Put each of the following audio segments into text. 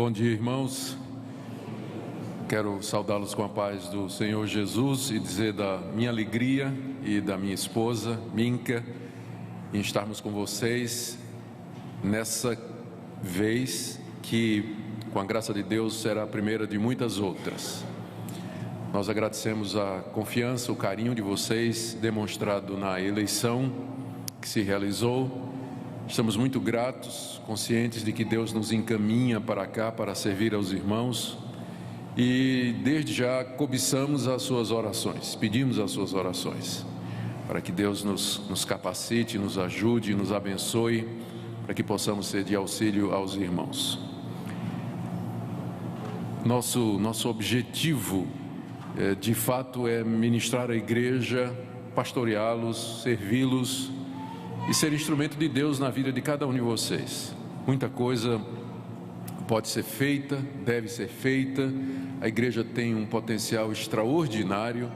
Bom dia, irmãos. Quero saudá-los com a paz do Senhor Jesus e dizer da minha alegria e da minha esposa, Minka, em estarmos com vocês nessa vez que, com a graça de Deus, será a primeira de muitas outras. Nós agradecemos a confiança, o carinho de vocês demonstrado na eleição que se realizou. Estamos muito gratos, conscientes de que Deus nos encaminha para cá para servir aos irmãos e desde já cobiçamos as suas orações, pedimos as suas orações para que Deus nos capacite, nos ajude, nos abençoe, para que possamos ser de auxílio aos irmãos. Nosso objetivo, de fato, é ministrar a igreja, pastoreá-los, servi-los e ser instrumento de Deus na vida de cada um de vocês. Muita coisa pode ser feita, deve ser feita. A igreja tem um potencial extraordinário.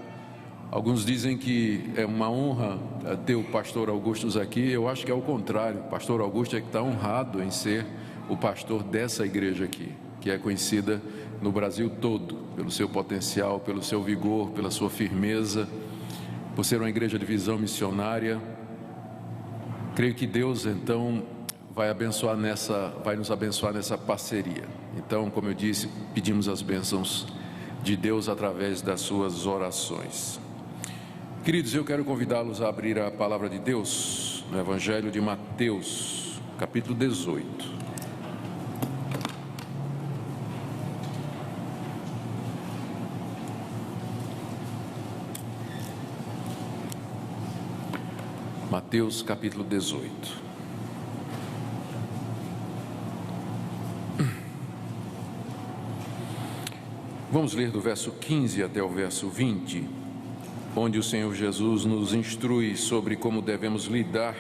Alguns dizem que é uma honra ter o pastor Augusto aqui. Eu acho que é o contrário. O pastor Augusto é que está honrado em ser o pastor dessa igreja aqui, que é conhecida no Brasil todo pelo seu potencial, pelo seu vigor, pela sua firmeza, por ser uma igreja de visão missionária. Creio que Deus, então, vai nos abençoar nessa parceria. Então, como eu disse, pedimos as bênçãos de Deus através das suas orações. Queridos, eu quero convidá-los a abrir a palavra de Deus no Evangelho de Mateus, capítulo 18. Mateus capítulo 18. Vamos ler do verso 15 até o verso 20, onde o Senhor Jesus nos instrui sobre como devemos lidar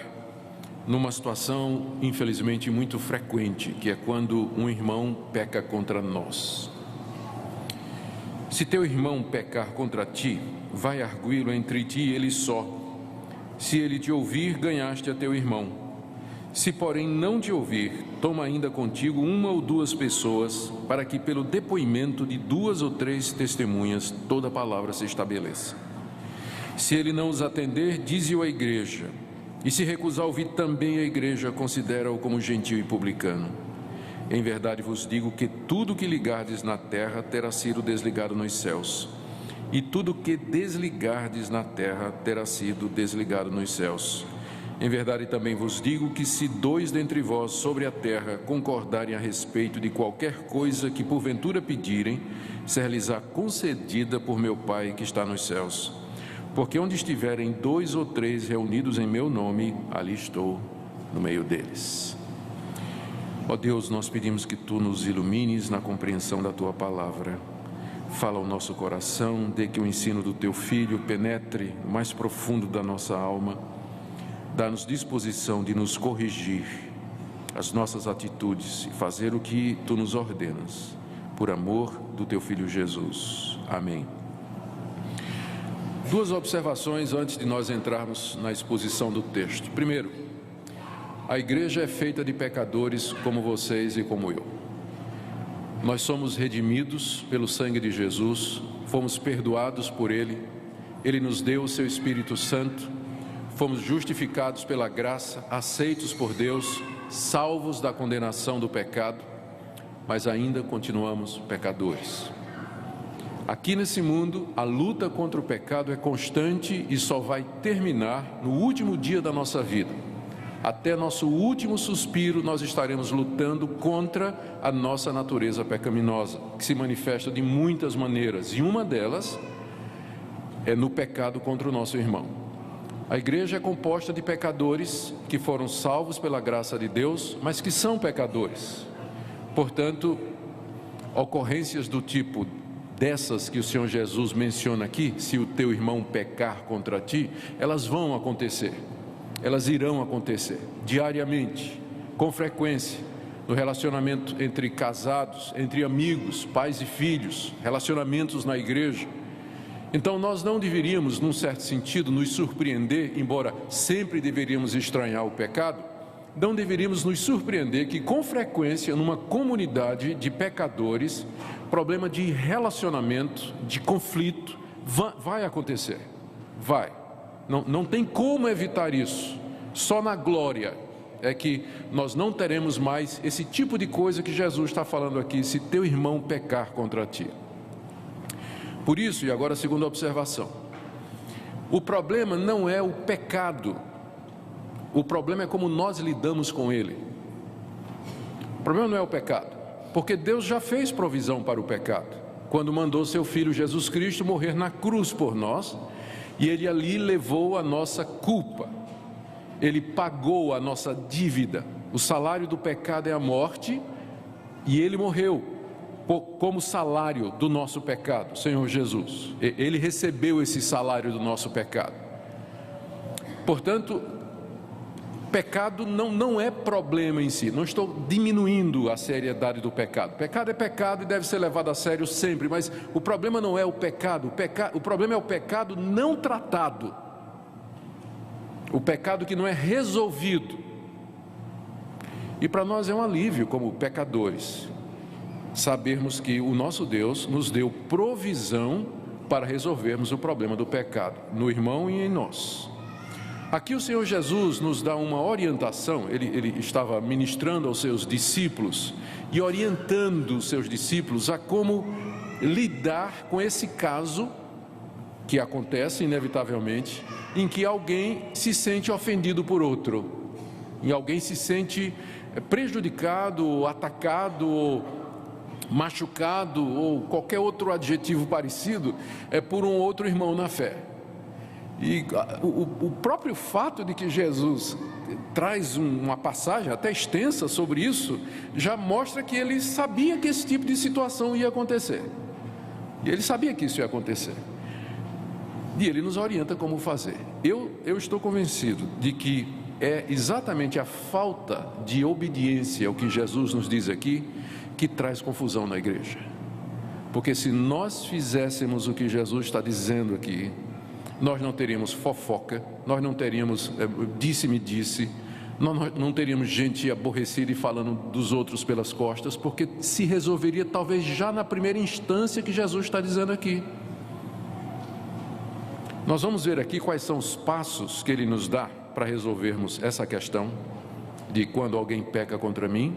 numa situação, infelizmente, muito frequente, que é quando um irmão peca contra nós. Se teu irmão pecar contra ti, vai arguí-lo entre ti e ele só. Se ele te ouvir, ganhaste a teu irmão. Se, porém, não te ouvir, toma ainda contigo uma ou duas pessoas, para que pelo depoimento de 2 ou 3 testemunhas toda palavra se estabeleça. Se ele não os atender, dize-o à igreja. E se recusar ouvir também a igreja, considera-o como gentio e publicano. Em verdade vos digo que tudo que ligardes na terra terá sido desligado nos céus. E tudo que desligardes na terra terá sido desligado nos céus. Em verdade também vos digo que se 2 dentre vós sobre a terra concordarem a respeito de qualquer coisa que porventura pedirem, ser-lhes-á concedida por meu Pai que está nos céus. Porque onde estiverem 2 ou 3 reunidos em meu nome, ali estou no meio deles. Ó Deus, nós pedimos que Tu nos ilumines na compreensão da Tua palavra. Fala ao nosso coração, de que o ensino do Teu Filho penetre no mais profundo da nossa alma. Dá-nos disposição de nos corrigir as nossas atitudes e fazer o que Tu nos ordenas, por amor do Teu Filho Jesus. Amém. 2 observações antes de nós entrarmos na exposição do texto. Primeiro, a igreja é feita de pecadores como vocês e como eu. Nós somos redimidos pelo sangue de Jesus, fomos perdoados por Ele, Ele nos deu o Seu Espírito Santo, fomos justificados pela graça, aceitos por Deus, salvos da condenação do pecado, mas ainda continuamos pecadores. Aqui nesse mundo, a luta contra o pecado é constante e só vai terminar no último dia da nossa vida. Até nosso último suspiro, nós estaremos lutando contra a nossa natureza pecaminosa, que se manifesta de muitas maneiras, e uma delas é no pecado contra o nosso irmão. A igreja é composta de pecadores que foram salvos pela graça de Deus, mas que são pecadores. Portanto, ocorrências do tipo dessas que o Senhor Jesus menciona aqui, se o teu irmão pecar contra ti, elas vão acontecer. Elas irão acontecer diariamente, com frequência, no relacionamento entre casados, entre amigos, pais e filhos, relacionamentos na igreja. Então nós não deveríamos, num certo sentido, nos surpreender, embora sempre deveríamos estranhar o pecado, não deveríamos nos surpreender que, com frequência, numa comunidade de pecadores, problema de relacionamento, de conflito, vai acontecer. Vai. Não tem como evitar isso. Só na glória é que nós não teremos mais esse tipo de coisa que Jesus está falando aqui, se teu irmão pecar contra ti. Por isso, e agora a segunda observação, o problema não é o pecado, o problema é como nós lidamos com ele. O problema não é o pecado, porque Deus já fez provisão para o pecado, quando mandou seu Filho Jesus Cristo morrer na cruz por nós, e Ele ali levou a nossa culpa, Ele pagou a nossa dívida. O salário do pecado é a morte, e Ele morreu como salário do nosso pecado, Senhor Jesus. Ele recebeu esse salário do nosso pecado. Portanto, pecado não é problema em si. Não estou diminuindo a seriedade do pecado. Pecado é pecado e deve ser levado a sério sempre, mas o problema não é o pecado. O problema é o pecado não tratado, o pecado que não é resolvido. E para nós é um alívio, como pecadores, sabermos que o nosso Deus nos deu provisão para resolvermos o problema do pecado, no irmão e em nós. Aqui o Senhor Jesus nos dá uma orientação. Ele estava ministrando aos seus discípulos e orientando os seus discípulos a como lidar com esse caso que acontece inevitavelmente, em que alguém se sente ofendido por outro, em alguém se sente prejudicado, atacado, machucado ou qualquer outro adjetivo parecido por um outro irmão na fé. E o próprio fato de que Jesus traz uma passagem até extensa sobre isso, já mostra que ele sabia que esse tipo de situação ia acontecer. E ele sabia que isso ia acontecer. E ele nos orienta como fazer. Eu estou convencido de que é exatamente a falta de obediência ao que Jesus nos diz aqui que traz confusão na igreja. Porque se nós fizéssemos o que Jesus está dizendo aqui, nós não teríamos fofoca, nós não teríamos disse-me-disse, nós não teríamos gente aborrecida e falando dos outros pelas costas, porque se resolveria talvez já na primeira instância que Jesus está dizendo aqui. Nós vamos ver aqui quais são os passos que Ele nos dá para resolvermos essa questão de quando alguém peca contra mim,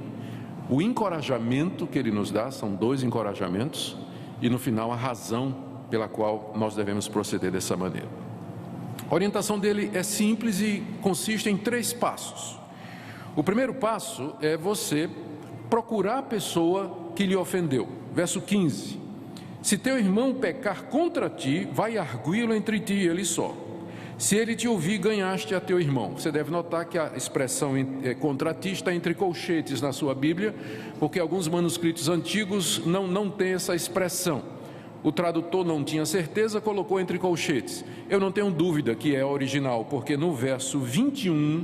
o encorajamento que Ele nos dá, são 2 encorajamentos, e no final a razão pela qual nós devemos proceder dessa maneira. A orientação dele é simples e consiste em 3 passos. O primeiro passo é você procurar a pessoa que lhe ofendeu. Verso 15: se teu irmão pecar contra ti, vai arguí-lo entre ti e ele só. Se ele te ouvir, ganhaste a teu irmão. Você deve notar que a expressão contra ti está entre colchetes na sua Bíblia, porque alguns manuscritos antigos não têm essa expressão. O tradutor não tinha certeza, colocou entre colchetes. Eu não tenho dúvida que é original, porque no verso 21,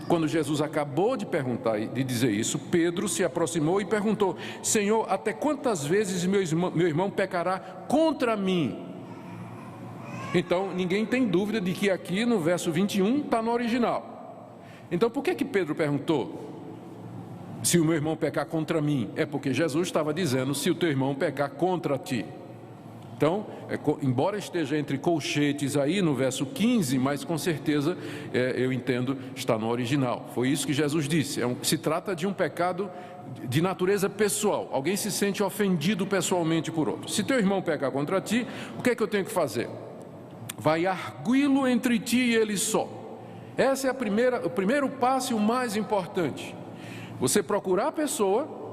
quando Jesus acabou de perguntar e de dizer isso, Pedro se aproximou e perguntou: Senhor, até quantas vezes meu irmão pecará contra mim? Então, ninguém tem dúvida de que aqui no verso 21 está no original. Então, por que Pedro perguntou se o meu irmão pecar contra mim? É porque Jesus estava dizendo: se o teu irmão pecar contra ti. Então, embora esteja entre colchetes aí no verso 15, mas com certeza, eu entendo, está no original. Foi isso que Jesus disse. Se trata de um pecado de natureza pessoal. Alguém se sente ofendido pessoalmente por outro. Se teu irmão pecar contra ti, o que é que eu tenho que fazer? Vai arguí-lo entre ti e ele só. Esse é o primeiro passo e o mais importante. Você procurar a pessoa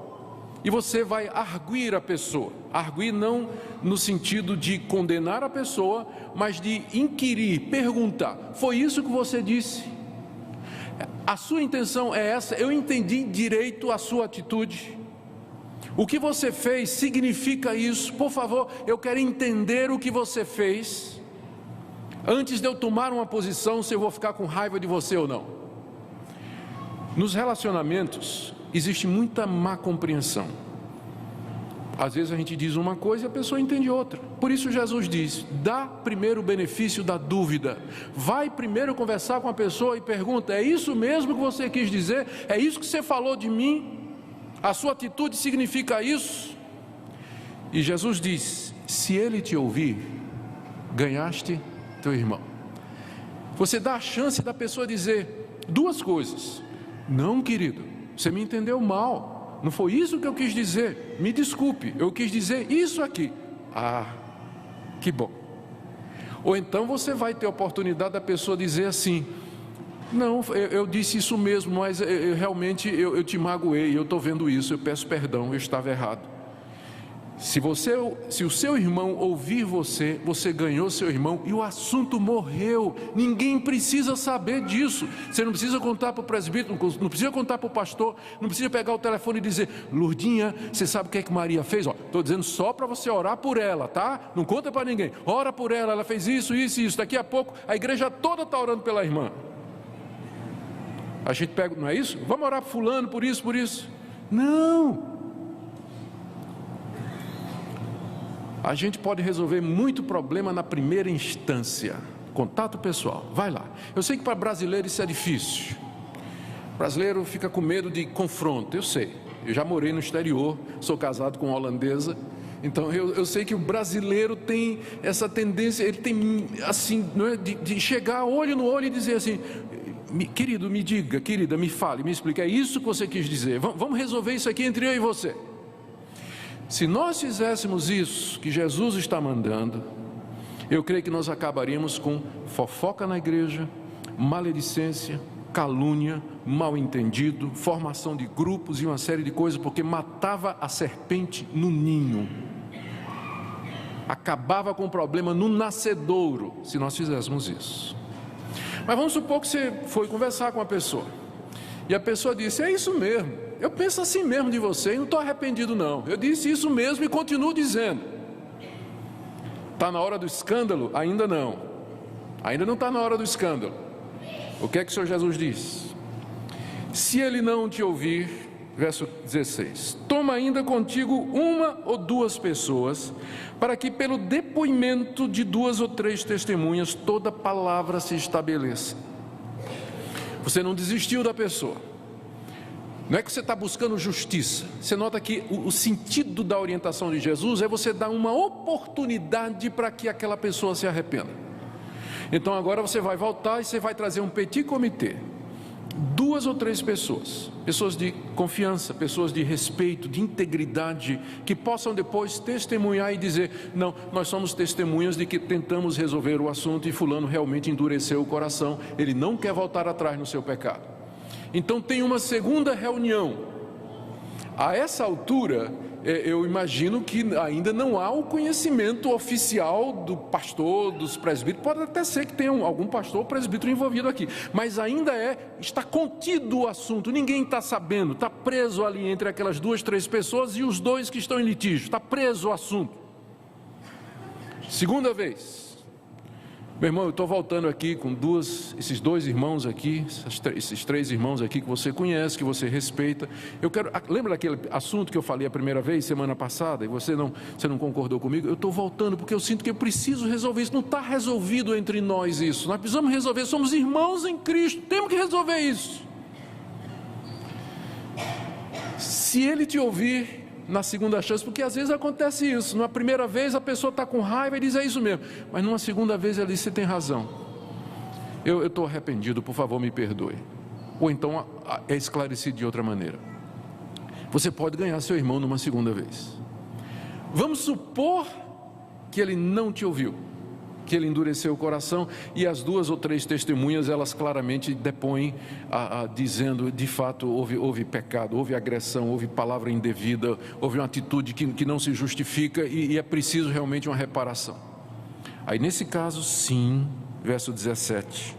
e você vai arguir a pessoa. Arguir não no sentido de condenar a pessoa, mas de inquirir, perguntar: foi isso que você disse? A sua intenção é essa? Eu entendi direito a sua atitude? O que você fez significa isso? Por favor, eu quero entender o que você fez, antes de eu tomar uma posição se eu vou ficar com raiva de você ou não. Nos relacionamentos existe muita má compreensão. Às vezes a gente diz uma coisa e a pessoa entende outra. Por isso Jesus diz: dá primeiro o benefício da dúvida. Vai primeiro conversar com a pessoa e pergunta: é isso mesmo que você quis dizer? É isso que você falou de mim? A sua atitude significa isso? E Jesus diz: se ele te ouvir, ganhaste teu irmão. Você dá a chance da pessoa dizer duas coisas: não, querido, você me entendeu mal. Não foi isso que eu quis dizer, me desculpe, eu quis dizer isso aqui. Ah, que bom. Ou então você vai ter a oportunidade da pessoa dizer assim: não, eu disse isso mesmo, mas realmente eu te magoei, eu estou vendo isso, eu peço perdão, eu estava errado. Se o seu irmão ouvir você, você ganhou seu irmão e o assunto morreu. Ninguém precisa saber disso. Você não precisa contar para o presbítero, não precisa contar para o pastor, não precisa pegar o telefone e dizer: Lourdinha, você sabe o que é que Maria fez? Estou dizendo só para você orar por ela, tá? Não conta para ninguém. Ora por ela, ela fez isso, isso e isso. Daqui a pouco a igreja toda está orando pela irmã. A gente pega, não é isso? Vamos orar por fulano, por isso, por isso. Não. A gente pode resolver muito problema na primeira instância. Contato pessoal, vai lá. Eu sei que para brasileiro isso é difícil. O brasileiro fica com medo de confronto, eu sei. Eu já morei no exterior, sou casado com uma holandesa. Então eu sei que o brasileiro tem essa tendência, ele tem assim, não é, de chegar olho no olho e dizer assim: querido, me diga, querida, me fale, me explique, é isso que você quis dizer, vamos resolver isso aqui entre eu e você. Se nós fizéssemos isso que Jesus está mandando, eu creio que nós acabaríamos com fofoca na igreja, maledicência, calúnia, mal entendido, formação de grupos e uma série de coisas, porque matava a serpente no ninho, acabava com o problema no nascedouro, se nós fizéssemos isso. Mas vamos supor que você foi conversar com a pessoa e a pessoa disse: é isso mesmo, eu penso assim mesmo de você e não estou arrependido não, eu disse isso mesmo e continuo dizendo. Está na hora do escândalo? Ainda não está na hora do escândalo. O que é que o Senhor Jesus diz? Se ele não te ouvir, verso 16: toma ainda contigo uma ou duas pessoas, para que pelo depoimento de duas ou três testemunhas toda palavra se estabeleça. Você não desistiu da pessoa, não é que você está buscando justiça. Você nota que o sentido da orientação de Jesus é você dar uma oportunidade para que aquela pessoa se arrependa. Então agora você vai voltar e você vai trazer um petit comité, duas ou três pessoas, pessoas de confiança, pessoas de respeito, de integridade, que possam depois testemunhar e dizer: não, nós somos testemunhas de que tentamos resolver o assunto e fulano realmente endureceu o coração, ele não quer voltar atrás no seu pecado. Então tem uma segunda reunião. A essa altura, eu imagino que ainda não há o conhecimento oficial do pastor, dos presbíteros. Pode até ser que tenha algum pastor ou presbítero envolvido aqui, mas ainda está contido o assunto, ninguém está sabendo, está preso ali entre aquelas duas, três pessoas e os dois que estão em litígio, está preso o assunto. Segunda vez: meu irmão, eu estou voltando aqui com esses dois irmãos aqui, esses três irmãos aqui que você conhece, que você respeita. Lembra daquele assunto que eu falei a primeira vez, semana passada, e você não concordou comigo? Eu estou voltando porque eu sinto que eu preciso resolver isso. Não está resolvido entre nós isso. Nós precisamos resolver, somos irmãos em Cristo, temos que resolver isso. Se ele te ouvir na segunda chance, porque às vezes acontece isso, na primeira vez a pessoa está com raiva e diz: é isso mesmo, mas numa segunda vez ela diz: você tem razão, eu estou arrependido, por favor me perdoe. Ou então é esclarecido de outra maneira. Você pode ganhar seu irmão numa segunda vez. Vamos supor que ele não te ouviu, que ele endureceu o coração, e as duas ou três testemunhas, elas claramente depõem, dizendo: de fato houve pecado, houve agressão, houve palavra indevida, houve uma atitude que não se justifica e é preciso realmente uma reparação. Aí nesse caso, sim, verso 17: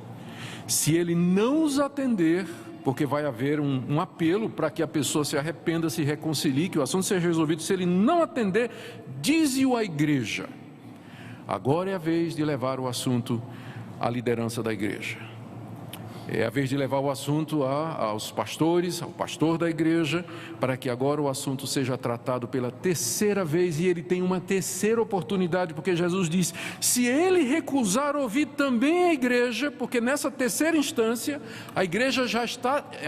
se ele não os atender, porque vai haver um apelo para que a pessoa se arrependa, se reconcilie, que o assunto seja resolvido. Se ele não atender, dize-o à igreja. Agora é a vez de levar o assunto à liderança da igreja. É a vez de levar o assunto aos pastores, ao pastor da igreja, para que agora o assunto seja tratado pela terceira vez e ele tem uma terceira oportunidade, porque Jesus diz: se ele recusar ouvir também a igreja, porque nessa terceira instância a igreja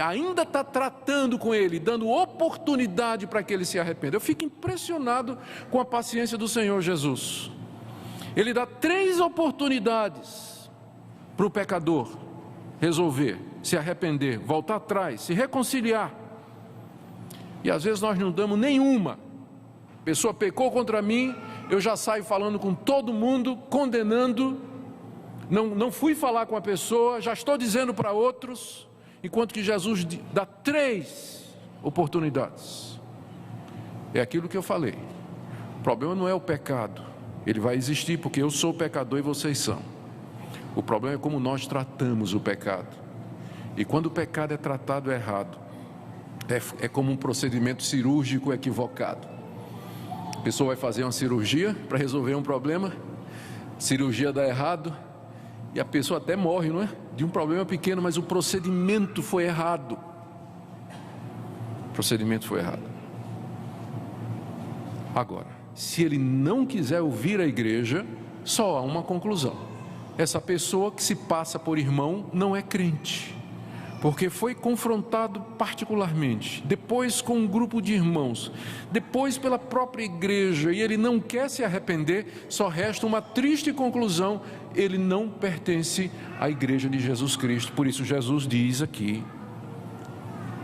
ainda está tratando com ele, dando oportunidade para que ele se arrependa. Eu fico impressionado com a paciência do Senhor Jesus. Ele dá 3 oportunidades para o pecador resolver, se arrepender, voltar atrás, se reconciliar. E às vezes nós não damos nenhuma. A pessoa pecou contra mim, eu já saio falando com todo mundo, condenando, não fui falar com a pessoa, já estou dizendo para outros, enquanto que Jesus dá 3 oportunidades. É aquilo que eu falei. O problema não é o pecado, ele vai existir porque eu sou pecador e vocês são. O problema é como nós tratamos o pecado. E quando o pecado é tratado errado, é como um procedimento cirúrgico equivocado. A pessoa vai fazer uma cirurgia para resolver um problema, a cirurgia dá errado, e a pessoa até morre, não é? De um problema pequeno, mas o procedimento foi errado. O procedimento foi errado. Agora, se ele não quiser ouvir a igreja, só há uma conclusão. Essa pessoa que se passa por irmão não é crente, porque foi confrontado particularmente, depois com um grupo de irmãos, depois pela própria igreja, e ele não quer se arrepender. Só resta uma triste conclusão: ele não pertence à igreja de Jesus Cristo. Por isso Jesus diz aqui,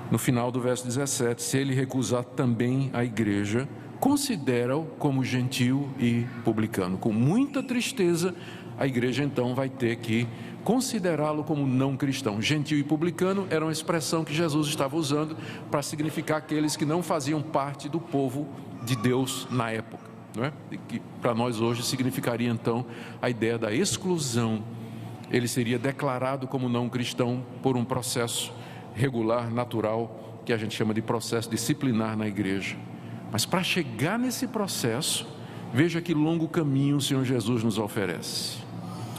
no final do verso 17, se ele recusar também a igreja, considera-o como gentil e publicano. Com muita tristeza, a igreja então vai ter que considerá-lo como não cristão. Gentil e publicano era uma expressão que Jesus estava usando para significar aqueles que não faziam parte do povo de Deus na época, não é? E que para nós hoje significaria então a ideia da exclusão. Ele seria declarado como não cristão por um processo regular, natural, que a gente chama de processo disciplinar na igreja. Mas para chegar nesse processo, veja que longo caminho o Senhor Jesus nos oferece,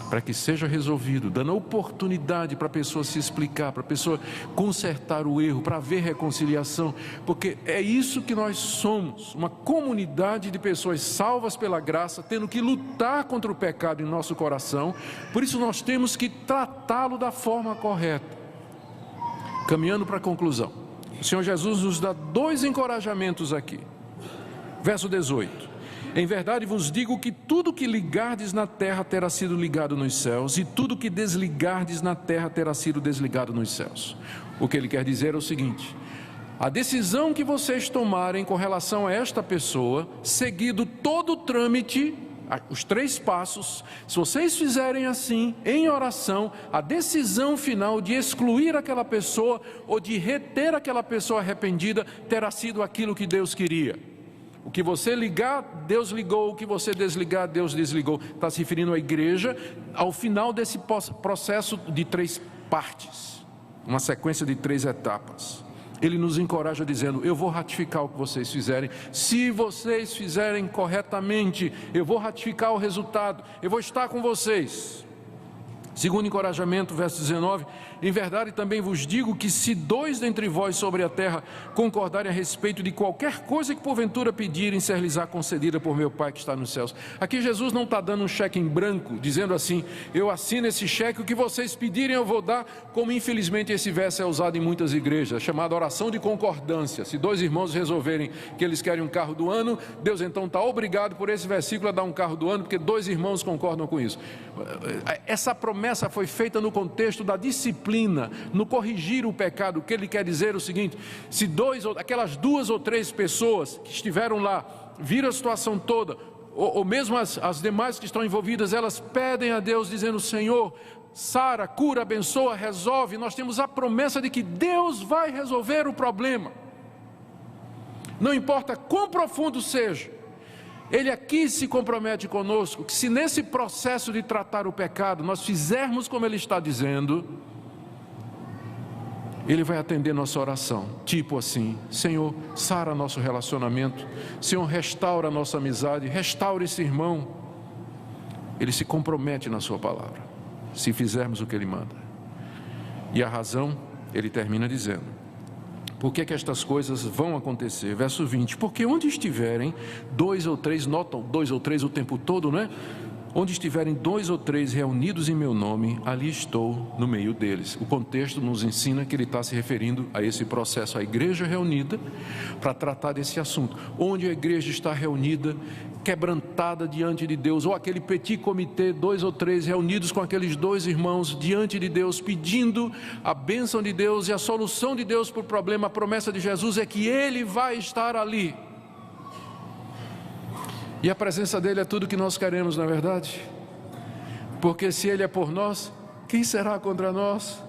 para que seja resolvido, dando a oportunidade para a pessoa se explicar, para a pessoa consertar o erro, para haver reconciliação, porque é isso que nós somos, uma comunidade de pessoas salvas pela graça, tendo que lutar contra o pecado em nosso coração. Por isso nós temos que tratá-lo da forma correta. Caminhando para a conclusão, o Senhor Jesus nos dá 2 encorajamentos aqui. Verso 18: em verdade vos digo que tudo que ligardes na terra terá sido ligado nos céus, e tudo que desligardes na terra terá sido desligado nos céus. O que ele quer dizer é o seguinte: a decisão que vocês tomarem com relação a esta pessoa, seguido todo o trâmite, os 3 passos, se vocês fizerem assim, em oração, a decisão final de excluir aquela pessoa ou de reter aquela pessoa arrependida terá sido aquilo que Deus queria. O que você ligar, Deus ligou. O que você desligar, Deus desligou. Está se referindo à igreja ao final desse processo de 3 partes, uma sequência de 3 etapas. Ele nos encoraja dizendo: eu vou ratificar o que vocês fizerem. Se vocês fizerem corretamente, eu vou ratificar o resultado, eu vou estar com vocês. Segundo encorajamento, verso 19: em verdade também vos digo que se 2 dentre vós sobre a terra concordarem a respeito de qualquer coisa que porventura pedirem, ser-lhes-á concedida por meu Pai que está nos céus. Aqui Jesus não está dando um cheque em branco, dizendo assim: eu assino esse cheque, o que vocês pedirem eu vou dar, como infelizmente esse verso é usado em muitas igrejas, chamada oração de concordância. Se 2 irmãos resolverem que eles querem um carro do ano, Deus então está obrigado por esse versículo a dar um carro do ano, porque 2 irmãos concordam com isso. Essa promessa foi feita no contexto da disciplina, no corrigir o pecado. O que ele quer dizer é o seguinte: se aquelas 2 ou 3 pessoas que estiveram lá, viram a situação toda, ou mesmo as demais que estão envolvidas, elas pedem a Deus dizendo: Senhor, sara, cura, abençoa, resolve. Nós temos a promessa de que Deus vai resolver o problema, não importa quão profundo seja. Ele aqui se compromete conosco, que se nesse processo de tratar o pecado nós fizermos como ele está dizendo, ele vai atender nossa oração, tipo assim: Senhor, sara nosso relacionamento, Senhor, restaura nossa amizade, restaura esse irmão. Ele se compromete na sua palavra, se fizermos o que ele manda. E a razão, ele termina dizendo: por que que estas coisas vão acontecer? Verso 20: porque onde estiverem dois ou três, notam dois ou três o tempo todo, não é? Onde estiverem dois ou três reunidos em meu nome, ali estou no meio deles. O contexto nos ensina que ele está se referindo a esse processo, a igreja reunida, para tratar desse assunto. Onde a igreja está reunida, quebrantada diante de Deus, ou aquele petit comitê, dois ou três reunidos com aqueles dois irmãos diante de Deus, pedindo a bênção de Deus e a solução de Deus para o problema. A promessa de Jesus é que Ele vai estar ali. E a presença dele é tudo que nós queremos, não é verdade? Porque se Ele é por nós, quem será contra nós?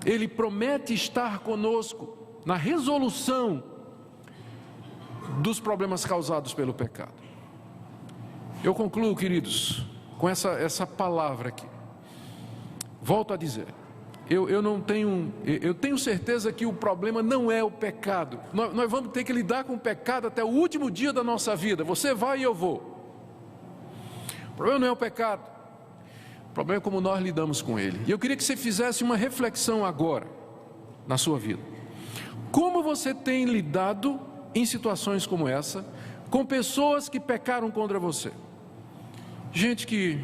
Ele promete estar conosco na resolução dos problemas causados pelo pecado. Eu concluo, queridos, com essa palavra aqui. Volto a dizer, eu tenho certeza que o problema não é o pecado. Nós vamos ter que lidar com o pecado até o último dia da nossa vida. Você vai e eu vou. O problema não é o pecado. O problema é como nós lidamos com ele. E eu queria que você fizesse uma reflexão agora, na sua vida. Como você tem lidado em situações como essa, com pessoas que pecaram contra você? Gente que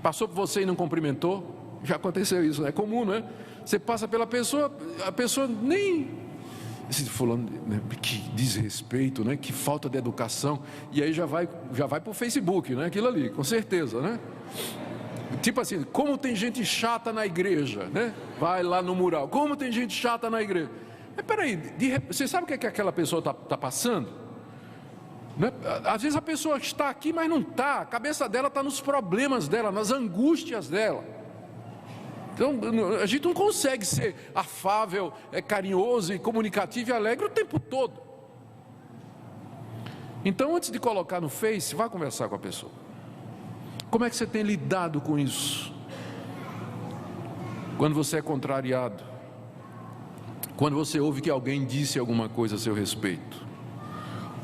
passou por você e não cumprimentou. Já aconteceu isso, é comum, não é? Você passa pela pessoa, a pessoa nem... Esse fulano, né, que desrespeito, né? Que falta de educação. E aí já vai para o Facebook, né? Aquilo ali, com certeza, né? Tipo assim, como tem gente chata na igreja, né? Vai lá no mural, como tem gente chata na igreja. Mas peraí, você sabe o que é que aquela pessoa está passando? Né? Às vezes a pessoa está aqui, mas não está. A cabeça dela está nos problemas dela, nas angústias dela. Então, a gente não consegue ser afável, carinhoso e comunicativo e alegre o tempo todo. Então, antes de colocar no Face, vá conversar com a pessoa. Como é que você tem lidado com isso? Quando você é contrariado, quando você ouve que alguém disse alguma coisa a seu respeito,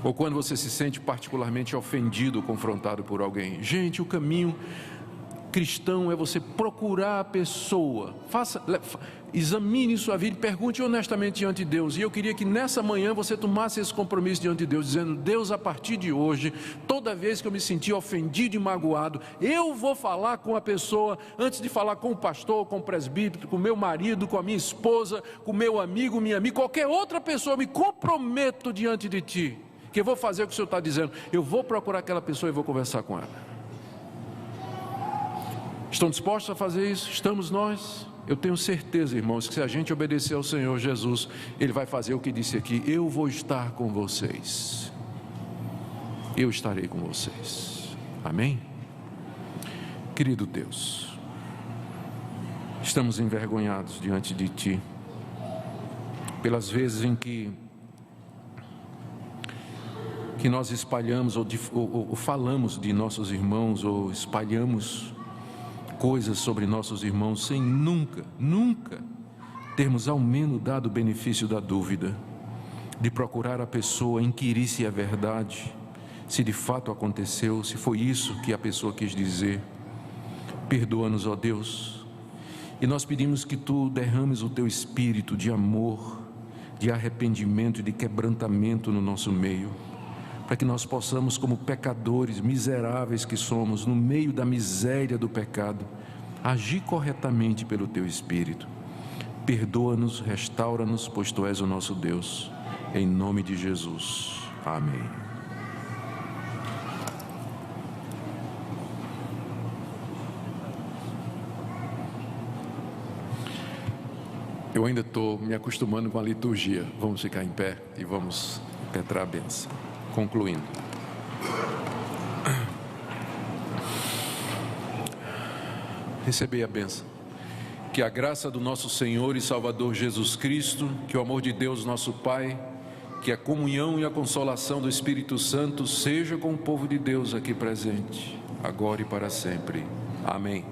ou quando você se sente particularmente ofendido ou confrontado por alguém. Gente, o caminho cristão é você procurar a pessoa, examine sua vida e pergunte honestamente diante de Deus. E eu queria que nessa manhã você tomasse esse compromisso diante de Deus, dizendo: Deus, a partir de hoje, toda vez que eu me sentir ofendido e magoado, eu vou falar com a pessoa, antes de falar com o pastor, com o presbítero, com o meu marido, com a minha esposa, com o meu amigo, minha amiga, qualquer outra pessoa. Eu me comprometo diante de Ti, que eu vou fazer o que o Senhor está dizendo. Eu vou procurar aquela pessoa e vou conversar com ela. Estão dispostos a fazer isso? Estamos nós? Eu tenho certeza, irmãos, que se a gente obedecer ao Senhor Jesus, Ele vai fazer o que disse aqui: eu vou estar com vocês. Eu estarei com vocês. Amém? Querido Deus, estamos envergonhados diante de Ti, pelas vezes em que nós espalhamos ou falamos de nossos irmãos, ou espalhamos coisas sobre nossos irmãos sem nunca termos ao menos dado o benefício da dúvida, de procurar a pessoa, inquirir se é verdade, se de fato aconteceu, se foi isso que a pessoa quis dizer. Perdoa-nos, ó Deus, e nós pedimos que Tu derrames o Teu espírito de amor, de arrependimento e de quebrantamento no nosso meio, para que nós possamos, como pecadores miseráveis que somos, no meio da miséria do pecado, agir corretamente pelo Teu Espírito. Perdoa-nos, restaura-nos, pois Tu és o nosso Deus. Em nome de Jesus. Amém. Eu ainda estou me acostumando com a liturgia. Vamos ficar em pé e vamos impetrar a bênção. Concluindo. Recebei a bênção. Que a graça do nosso Senhor e Salvador Jesus Cristo, que o amor de Deus nosso Pai, que a comunhão e a consolação do Espírito Santo seja com o povo de Deus aqui presente, agora e para sempre. Amém.